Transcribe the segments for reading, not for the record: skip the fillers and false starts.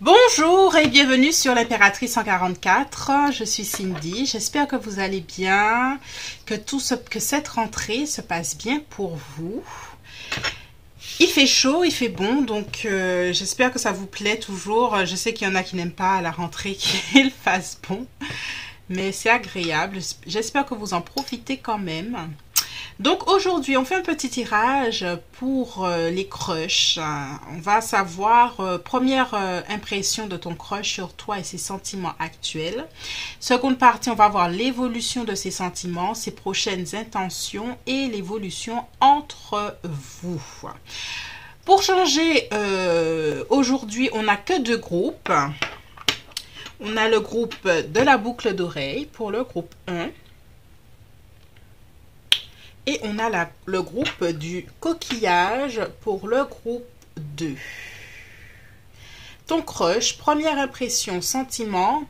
Bonjour et bienvenue sur l'Impératrice 144. Je suis Cindy. J'espère que vous allez bien, que cette rentrée se passe bien pour vous. Il fait chaud, il fait bon, donc j'espère que ça vous plaît toujours. Je sais qu'il y en a qui n'aiment pas à la rentrée qu'il fasse bon, mais c'est agréable. J'espère que vous en profitez quand même. Donc aujourd'hui, on fait un petit tirage pour les crushs. On va savoir première impression de ton crush sur toi et ses sentiments actuels. Seconde partie, on va voir l'évolution de ses sentiments, ses prochaines intentions et l'évolution entre vous. Pour changer, aujourd'hui, on n'a que deux groupes. On a le groupe de la boucle d'oreille pour le groupe 1. Et on a le groupe du coquillage pour le groupe 2. Ton crush, première impression, sentiment,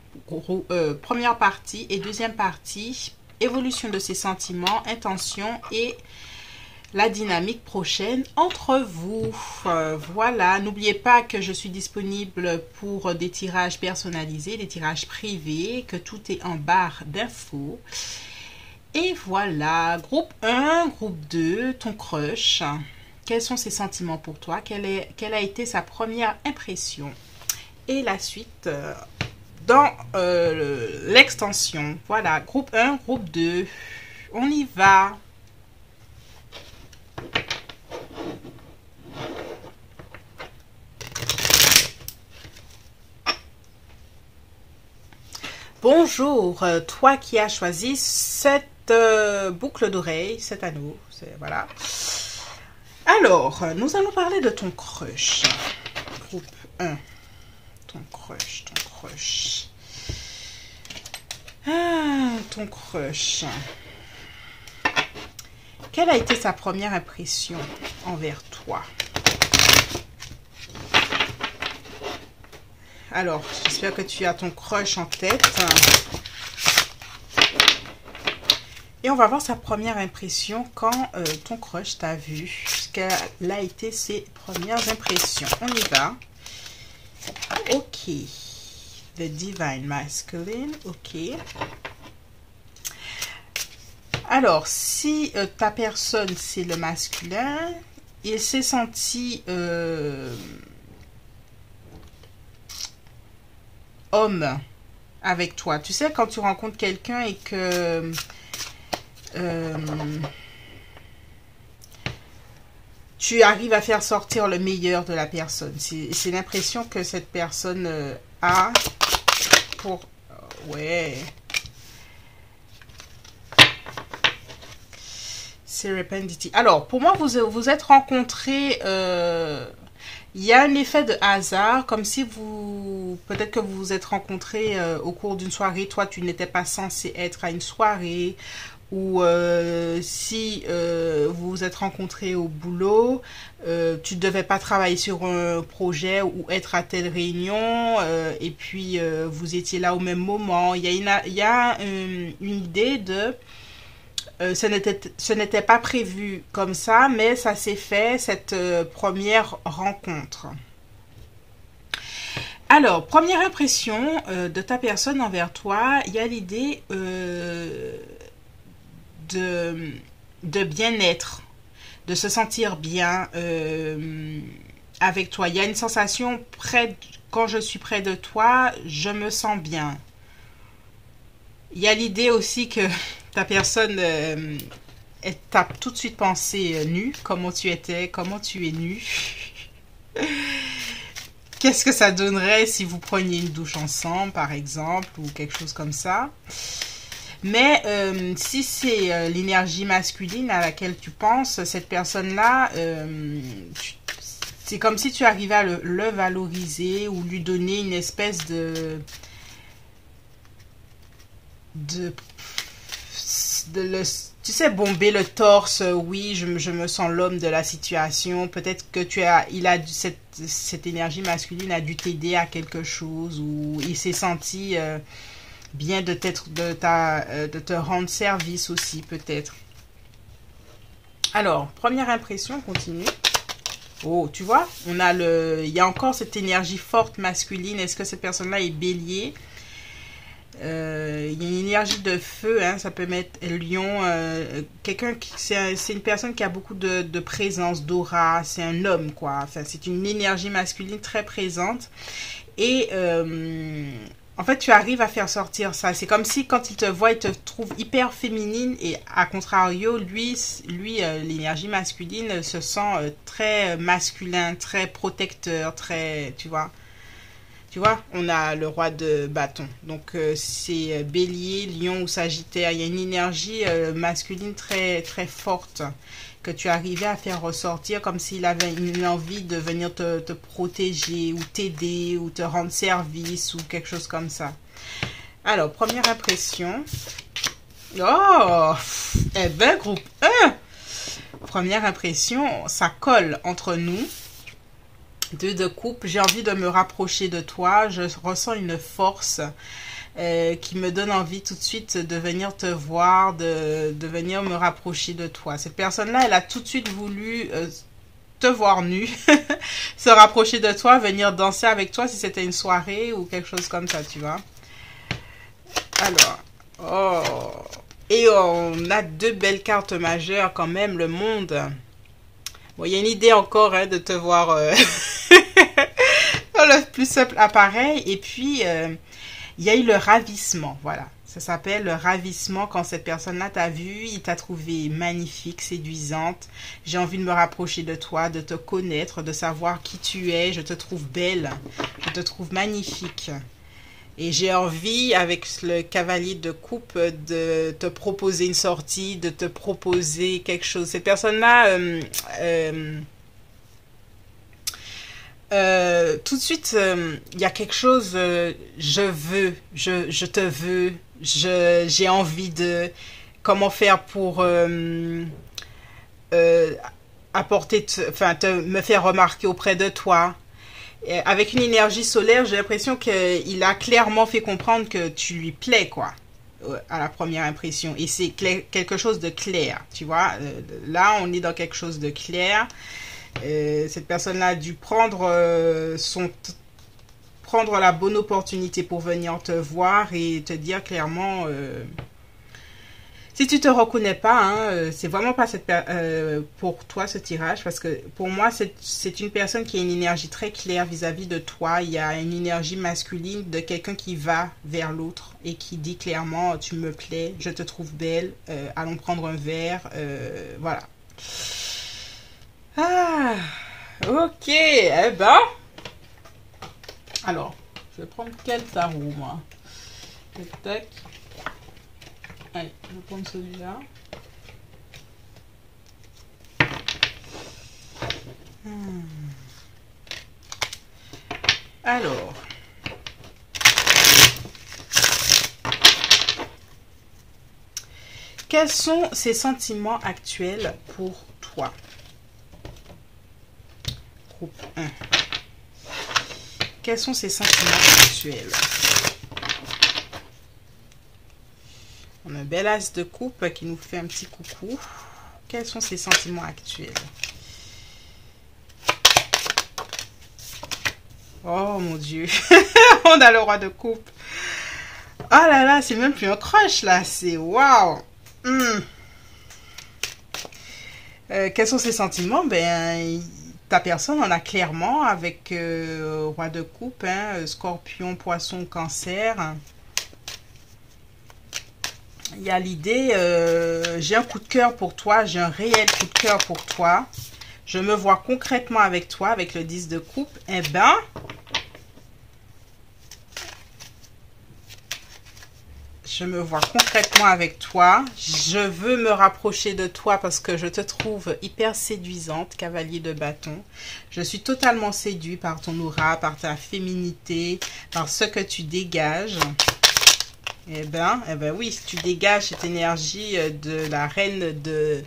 première partie et deuxième partie, évolution de ses sentiments, intention et la dynamique prochaine entre vous. Voilà, n'oubliez pas que je suis disponible pour des tirages personnalisés, des tirages privés, que tout est en barre d'infos. Et voilà, groupe 1, groupe 2, ton crush. Quels sont ses sentiments pour toi? Quelle a été sa première impression? Et la suite dans l'extension. Voilà, groupe 1, groupe 2. On y va. Bonjour, toi qui as choisi cette boucle d'oreille, cet anneau, voilà. Alors, nous allons parler de ton crush. Groupe 1. Ton crush, ton crush. Ah, ton crush. Quelle a été sa première impression envers toi? Alors, j'espère que tu as ton crush en tête. Et on va voir sa première impression quand ton crush t'a vu. Quelles a été ses premières impressions? On y va. Ok. The Divine Masculine. Ok. Alors, si ta personne, c'est le masculin, il s'est senti homme avec toi. Tu sais, quand tu rencontres quelqu'un et que tu arrives à faire sortir le meilleur de la personne. C'est l'impression que cette personne a pour... ouais. Serendipity. Alors, pour moi, vous êtes rencontrés... il y a un effet de hasard, comme si peut-être que vous vous êtes rencontrés au cours d'une soirée. Toi, tu n'étais pas censé être à une soirée. Ou si vous vous êtes rencontrés au boulot, tu ne devais pas travailler sur un projet ou être à telle réunion, et puis vous étiez là au même moment. Il y a une idée de... ce n'était pas prévu comme ça, mais ça s'est fait, cette première rencontre. Alors, première impression de ta personne envers toi, il y a l'idée de bien-être, de se sentir bien avec toi. Il y a une sensation, quand je suis près de toi, je me sens bien. Il y a l'idée aussi que ta personne t'a tout de suite pensé nu, comment tu étais, comment tu es nu. Qu'est-ce que ça donnerait si vous preniez une douche ensemble, par exemple, ou quelque chose comme ça. Mais si c'est l'énergie masculine à laquelle tu penses, cette personne-là, c'est comme si tu arrivais à le valoriser ou lui donner une espèce tu sais, bomber le torse. Oui, je me sens l'homme de la situation. Peut-être que cette énergie masculine a dû t'aider à quelque chose, ou il s'est senti bien de te rendre service aussi, peut-être. Alors, première impression, on continue. Oh, tu vois, il y a encore cette énergie forte masculine. Est-ce que cette personne-là est bélier? Il y a une énergie de feu, hein, ça peut mettre lion. C'est une personne qui a beaucoup de présence, d'aura. C'est un homme, quoi. Enfin, c'est une énergie masculine très présente. Et en fait, tu arrives à faire sortir ça. C'est comme si quand il te voit, il te trouve hyper féminine. Et à contrario, lui l'énergie masculine se sent très masculin, très protecteur, très, tu vois. Tu vois, on a le roi de bâton. Donc, c'est bélier, lion ou sagittaire. Il y a une énergie masculine très, très forte que tu arrivais à faire ressortir comme s'il avait une envie de venir te protéger ou t'aider ou te rendre service ou quelque chose comme ça. Alors, première impression. Oh! Eh ben, groupe 1! Première impression, ça colle entre nous. Deux de coupe, j'ai envie de me rapprocher de toi, je ressens une force qui me donne envie tout de suite de venir te voir, de venir me rapprocher de toi. Cette personne-là, elle a tout de suite voulu te voir nu, se rapprocher de toi, venir danser avec toi si c'était une soirée ou quelque chose comme ça, tu vois. Alors, oh, et on a deux belles cartes majeures quand même, le monde. Bon, il y a une idée encore hein, de te voir dans le plus simple appareil. Et puis, il y a eu le ravissement. Voilà, ça s'appelle le ravissement. Quand cette personne-là t'a vu, il t'a trouvé magnifique, séduisante. J'ai envie de me rapprocher de toi, de te connaître, de savoir qui tu es. Je te trouve belle, je te trouve magnifique. Et j'ai envie, avec le cavalier de coupe, de te proposer une sortie, de te proposer quelque chose. Cette personne-là, tout de suite, il y a quelque chose, je veux, je te veux, j'ai envie de... Comment faire pour apporter, me faire remarquer auprès de toi. Avec une énergie solaire, j'ai l'impression qu'il a clairement fait comprendre que tu lui plais, quoi, à la première impression. Et c'est quelque chose de clair, tu vois. Là, on est dans quelque chose de clair. Cette personne-là a dû prendre la bonne opportunité pour venir te voir et te dire clairement... si tu te reconnais pas, hein, c'est vraiment pas pour toi ce tirage, parce que pour moi c'est une personne qui a une énergie très claire vis-à-vis de toi. Il y a une énergie masculine de quelqu'un qui va vers l'autre et qui dit clairement tu me plais, je te trouve belle, allons prendre un verre, voilà. Ah, ok, eh ben, alors je vais prendre quel tarot moi. Tac tac. Allez, je vais prendre celui-là. Alors. Quels sont ces sentiments actuels pour toi? Groupe 1. Quels sont ces sentiments actuels? On a un bel as de coupe qui nous fait un petit coucou. Quels sont ses sentiments actuels? Oh mon Dieu. On a le roi de coupe. Oh là là, c'est même plus un crush là. C'est waouh. Quels sont ses sentiments? Ben, ta personne en a clairement avec roi de coupe, hein, scorpion, poisson, cancer. Il y a l'idée, j'ai un coup de cœur pour toi, j'ai un réel coup de cœur pour toi. Je me vois concrètement avec toi, avec le 10 de coupe. Eh ben, je me vois concrètement avec toi. Je veux me rapprocher de toi parce que je te trouve hyper séduisante, cavalier de bâton. Je suis totalement séduit par ton aura, par ta féminité, par ce que tu dégages. Eh ben oui, tu dégages cette énergie de la reine de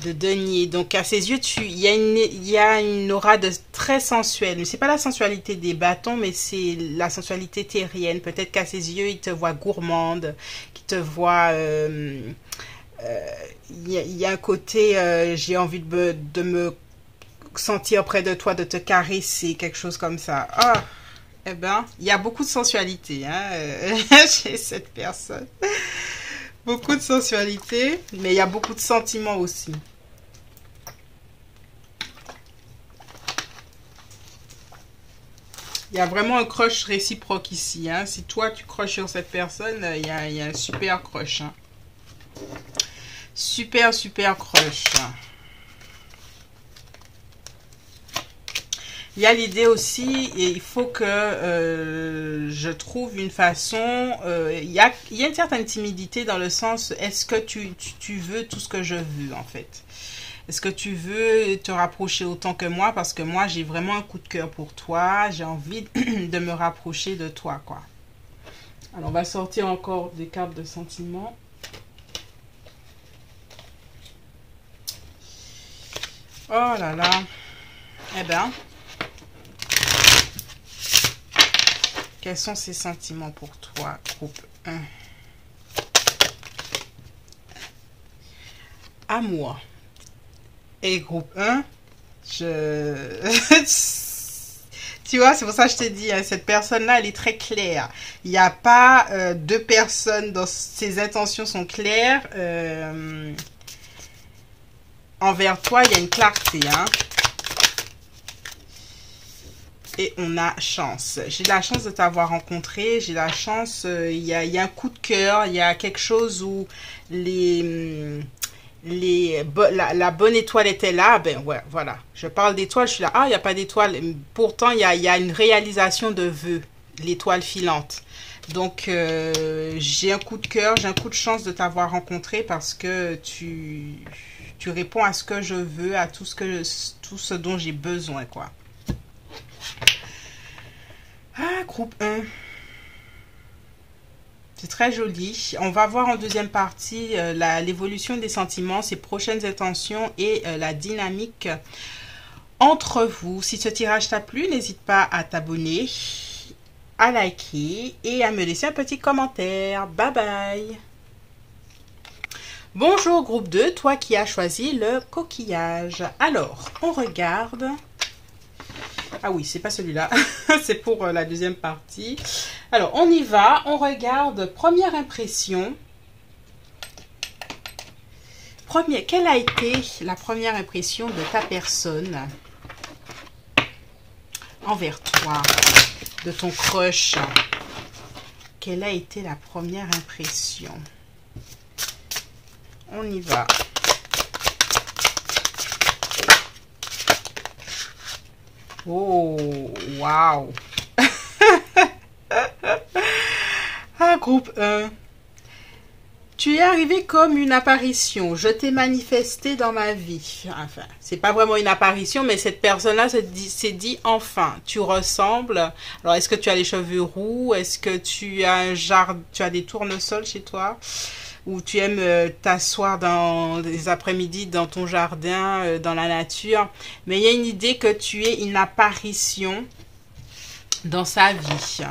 denier. Donc à ses yeux, il y a une aura très sensuelle. Mais c'est pas la sensualité des bâtons, mais c'est la sensualité terrienne. Peut-être qu'à ses yeux, il te voit gourmande, qu'il te voit... il y a un côté, j'ai envie de me sentir près de toi, de te caresser, quelque chose comme ça. Ah, eh ben, il y a beaucoup de sensualité hein, chez cette personne. Beaucoup de sensualité, mais il y a beaucoup de sentiments aussi. Il y a vraiment un crush réciproque ici. Hein. Si toi, tu crushes sur cette personne, il y a un super crush. Hein. Super, super crush. Il y a l'idée aussi, et il faut que je trouve une façon, il y a une certaine timidité dans le sens, est-ce que tu veux tout ce que je veux en fait? Est-ce que tu veux te rapprocher autant que moi? Parce que moi, j'ai vraiment un coup de cœur pour toi, j'ai envie de me rapprocher de toi, quoi. Alors, on va sortir encore des cartes de sentiments. Oh là là. Eh ben... Quels sont ces sentiments pour toi, groupe 1? Amour. Et groupe 1, tu vois, c'est pour ça que je te dis, hein, cette personne-là, elle est très claire. Il n'y a pas deux personnes dont ses intentions sont claires. Envers toi, il y a une clarté, hein. Et on a chance. J'ai la chance de t'avoir rencontré. J'ai la chance, il y a un coup de cœur. Il y a quelque chose où la bonne étoile était là. Ben ouais, voilà. Je parle d'étoile, je suis là. Ah, il n'y a pas d'étoile. Pourtant, il y a une réalisation de vœux. L'étoile filante. Donc, j'ai un coup de cœur. J'ai un coup de chance de t'avoir rencontré parce que tu réponds à ce que je veux, à tout ce dont j'ai besoin, quoi. Ah, groupe 1. C'est très joli. On va voir en deuxième partie l'évolution des sentiments, ses prochaines intentions et la dynamique entre vous. Si ce tirage t'a plu, n'hésite pas à t'abonner, à liker et à me laisser un petit commentaire. Bye bye. Bonjour groupe 2, toi qui as choisi le coquillage. Alors, on regarde... Ah oui, c'est pas celui-là, c'est pour la deuxième partie. Alors, on y va, on regarde première impression. Quelle a été la première impression de ta personne envers toi, de ton crush? Quelle a été la première impression? On y va. Oh, waouh. Ah, groupe 1. Tu es arrivé comme une apparition. Je t'ai manifesté dans ma vie. Enfin, c'est pas vraiment une apparition, mais cette personne-là s'est dit enfin, tu ressembles. Alors, est-ce que tu as les cheveux roux? Est-ce que tu as des tournesols chez toi? Ou tu aimes t'asseoir dans les après-midi dans ton jardin, dans la nature. Mais il y a une idée que tu es une apparition dans sa vie.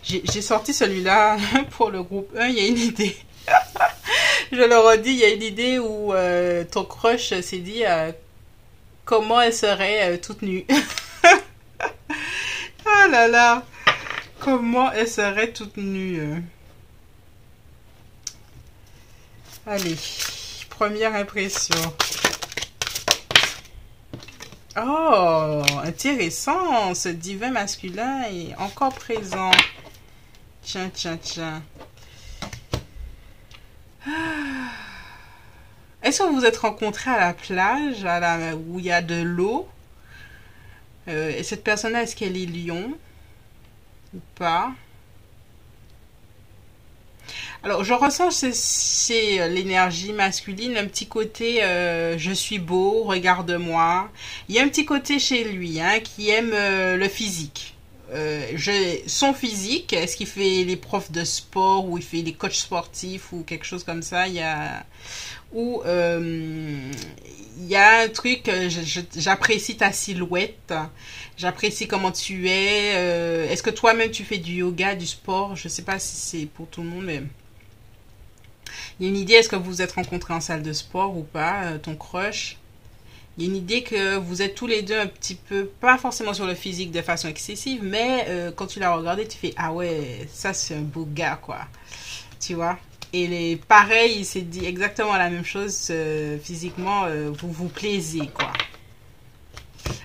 J'ai sorti celui-là pour le groupe 1, il y a une idée. Je le redis, il y a une idée où ton crush s'est dit comment elle serait toute nue. Ah là là, comment elle serait toute nue. Allez, première impression. Oh, intéressant, ce divin masculin est encore présent. Tiens, tiens, tiens. Est-ce que vous vous êtes rencontrés à la plage, où il y a de l'eau? Et cette personne-là, est-ce qu'elle est lion ou pas? Alors, je ressens c'est l'énergie masculine, un petit côté je suis beau, regarde-moi. Il y a un petit côté chez lui hein, qui aime le physique. Son physique, est-ce qu'il fait les profs de sport ou il fait des coachs sportifs ou quelque chose comme ça? Il y a un truc, j'apprécie ta silhouette, j'apprécie comment tu es. Est-ce que toi-même tu fais du yoga, du sport? Je sais pas si c'est pour tout le monde, mais il y a une idée. Est-ce que vous vous êtes rencontrés en salle de sport ou pas, ton crush? Il y a une idée que vous êtes tous les deux un petit peu, pas forcément sur le physique de façon excessive, mais quand tu l'as regardé, tu fais, ah ouais, ça c'est un beau gars, quoi. Tu vois? Et pareil, il s'est dit exactement la même chose, physiquement, vous vous plaisez, quoi.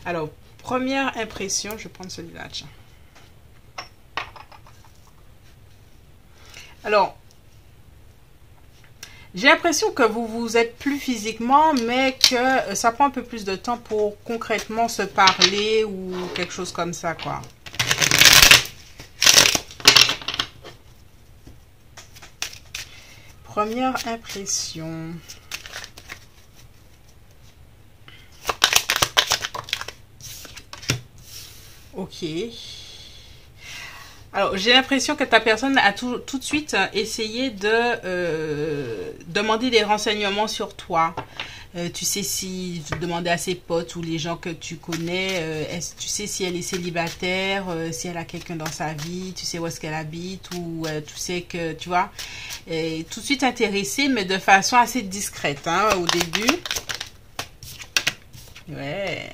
Alors, première impression, je vais prendre celui-là, tiens. Alors, j'ai l'impression que vous vous êtes plus physiquement, mais que ça prend un peu plus de temps pour concrètement se parler ou quelque chose comme ça, quoi. Première impression. Ok. Alors, j'ai l'impression que ta personne a tout de suite essayé de demander des renseignements sur toi. Tu sais si demander à ses potes ou les gens que tu connais, tu sais si elle est célibataire, si elle a quelqu'un dans sa vie, tu sais où est-ce qu'elle habite ou tu sais que, tu vois, tout de suite intéressée, mais de façon assez discrète, hein, au début. Ouais.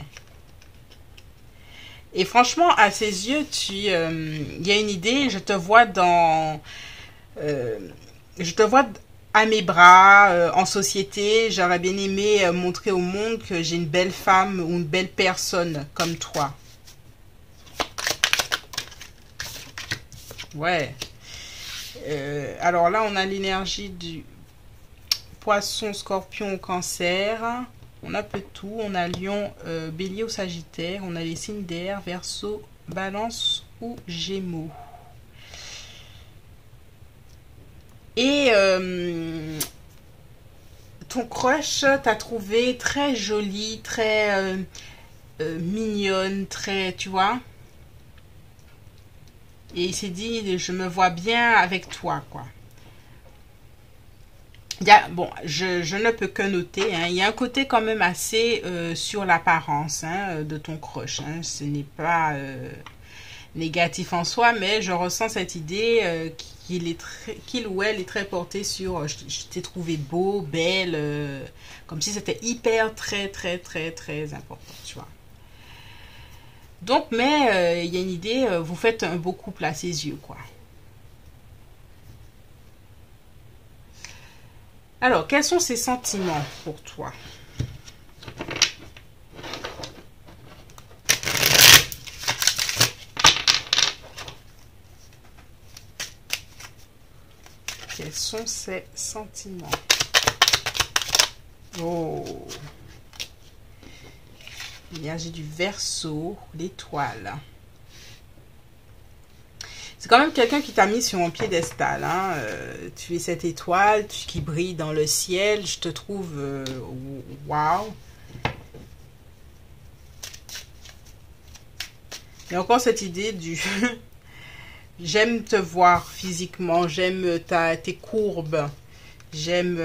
Et franchement, à ses yeux, il y a une idée, je te vois je te vois à mes bras, en société. J'aurais bien aimé montrer au monde que j'ai une belle femme ou une belle personne comme toi. Ouais. Alors là, on a l'énergie du poisson, scorpion, cancer. On a un peu de tout. On a lion, bélier ou sagittaire. On a les signes d'air, verseau, balance ou gémeaux. Et ton crush t'a trouvé très jolie, très mignonne, très, tu vois. Et il s'est dit, je me vois bien avec toi, quoi. Bon, je ne peux que noter, hein, il y a un côté quand même assez sur l'apparence, hein, de ton crush. Hein. Ce n'est pas négatif en soi, mais je ressens cette idée qu'il ou elle est très porté sur je t'ai trouvé beau, belle, comme si c'était hyper, très, très, très, très important, tu vois. Donc, mais il y a une idée, vous faites un beau couple à ses yeux, quoi. Alors, quels sont ses sentiments pour toi? Quels sont ses sentiments? Oh! L'énergie du Verseau, l'étoile. C'est quand même quelqu'un qui t'a mis sur un piédestal. Hein. Tu es cette étoile qui brille dans le ciel. Je te trouve... waouh! Il y a encore cette idée du... J'aime te voir physiquement. J'aime tes courbes. J'aime...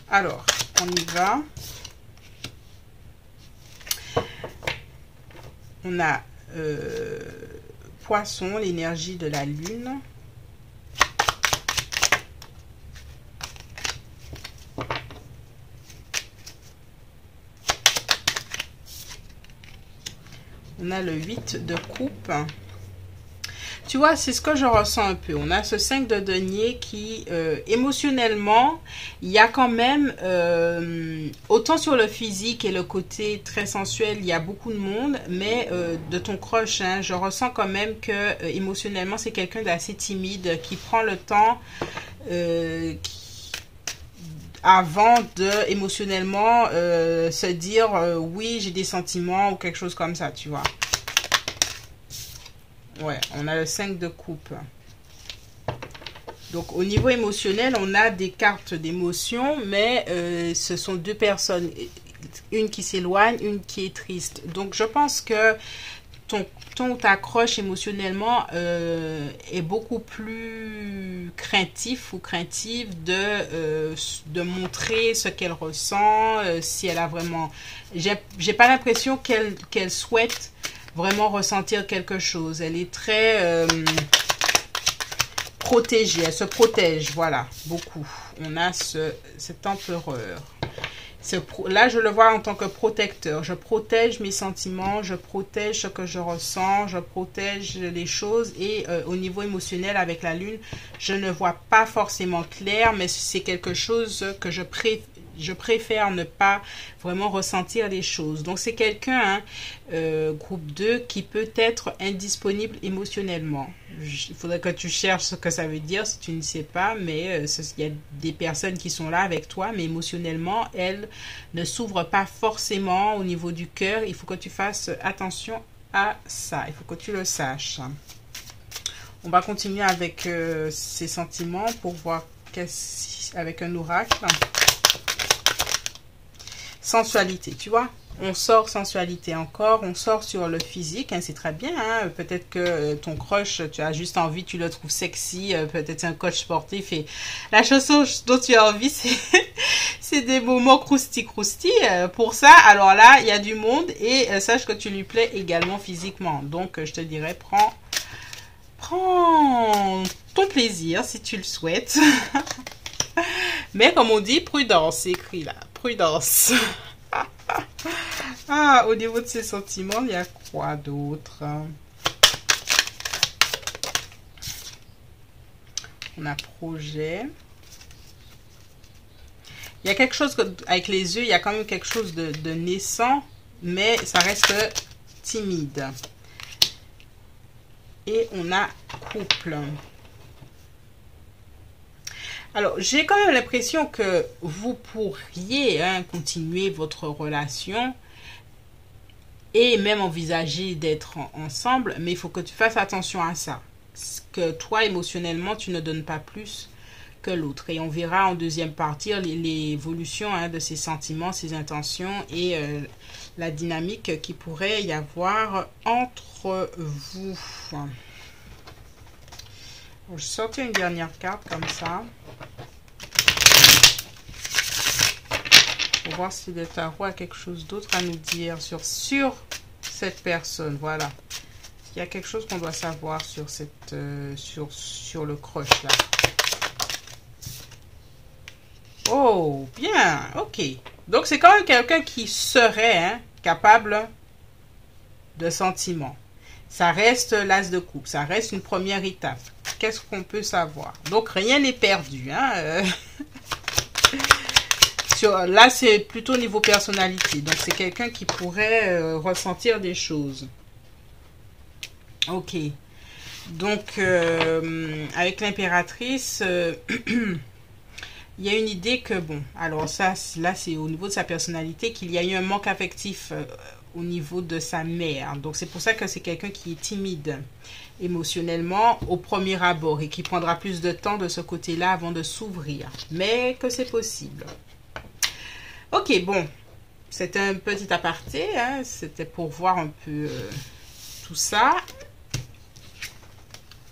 Alors, on y va. On a Poisson, l'énergie de la lune. On a le 8 de coupe. Tu vois, c'est ce que je ressens un peu. On a ce 5 de denier qui, émotionnellement, il y a quand même, autant sur le physique et le côté très sensuel, il y a beaucoup de monde, mais de ton crush, hein, je ressens quand même que, émotionnellement, c'est quelqu'un d'assez timide, qui prend le temps, avant de, émotionnellement, se dire, oui, j'ai des sentiments, ou quelque chose comme ça, tu vois. Ouais, on a le 5 de coupe. Donc, au niveau émotionnel, on a des cartes d'émotion, mais ce sont deux personnes. Une qui s'éloigne, une qui est triste. Donc, je pense que t'accroche émotionnellement est beaucoup plus craintif ou craintive de montrer ce qu'elle ressent, si elle a vraiment... J'ai pas l'impression qu'elle souhaite vraiment ressentir quelque chose. Elle est très protéger, elle se protège, voilà, beaucoup. On a cet empereur. Là, je le vois en tant que protecteur. Je protège mes sentiments, je protège ce que je ressens, je protège les choses. Et au niveau émotionnel, avec la lune, je ne vois pas forcément clair, mais c'est quelque chose que je préfère ne pas vraiment ressentir les choses. Donc, c'est quelqu'un, groupe 2, qui peut être indisponible émotionnellement. Il faudrait que tu cherches ce que ça veut dire si tu ne sais pas, mais il y a des personnes qui sont là avec toi, mais émotionnellement, elles ne s'ouvrent pas forcément au niveau du cœur. Il faut que tu fasses attention à ça. Il faut que tu le saches. On va continuer avec ces sentiments pour voir avec un oracle. Sensualité, tu vois, on sort sensualité encore, on sort sur le physique, hein, c'est très bien, hein, peut-être que ton crush, tu as juste envie, tu le trouves sexy, peut-être c'est un coach sportif et la chose dont tu as envie, c'est des moments crousti-crousti. Pour ça, alors là, il y a du monde et sache que tu lui plais également physiquement. Donc, je te dirais, prends ton plaisir si tu le souhaites. Mais comme on dit, prudence, c'est écrit là. Prudence. Ah, au niveau de ses sentiments, il y a quoi d'autre? On a projet. Il y a quelque chose avec les yeux, il y a quand même quelque chose de naissant, mais ça reste timide. Et on a couple. Alors, j'ai quand même l'impression que vous pourriez continuer votre relation et même envisager d'être ensemble, mais il faut que tu fasses attention à ça. Que toi, émotionnellement, tu ne donnes pas plus que l'autre. Et on verra en deuxième partie l'évolution de ses sentiments, ses intentions et la dynamique qui pourrait y avoir entre vous. Je sortais une dernière carte comme ça. Pour voir si le tarot a quelque chose d'autre à nous dire sur cette personne. Voilà. Il y a quelque chose qu'on doit savoir sur sur le crush là. Oh, bien. Ok. Donc, c'est quand même quelqu'un qui serait capable de sentiments. Ça reste l'as de coupe. Ça reste une première étape. Qu'est-ce qu'on peut savoir? Donc, rien n'est perdu. Là, c'est plutôt niveau personnalité. Donc, c'est quelqu'un qui pourrait ressentir des choses. Ok. Donc, avec l'impératrice, il y a une idée que, bon, alors ça, là, c'est au niveau de sa personnalité qu'il y a eu un manque affectif au niveau de sa mère. Donc, c'est pour ça que c'est quelqu'un qui est timide émotionnellement au premier abord et qui prendra plus de temps de ce côté-là avant de s'ouvrir. Mais que c'est possible. Ok, bon, c'était un petit aparté, c'était pour voir un peu tout ça.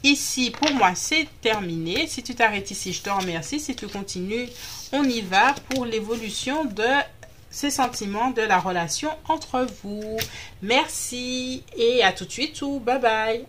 Ici, pour moi, c'est terminé. Si tu t'arrêtes ici, je te remercie. Si tu continues, on y va pour l'évolution de ces sentiments de la relation entre vous. Merci et à tout de suite ou bye bye.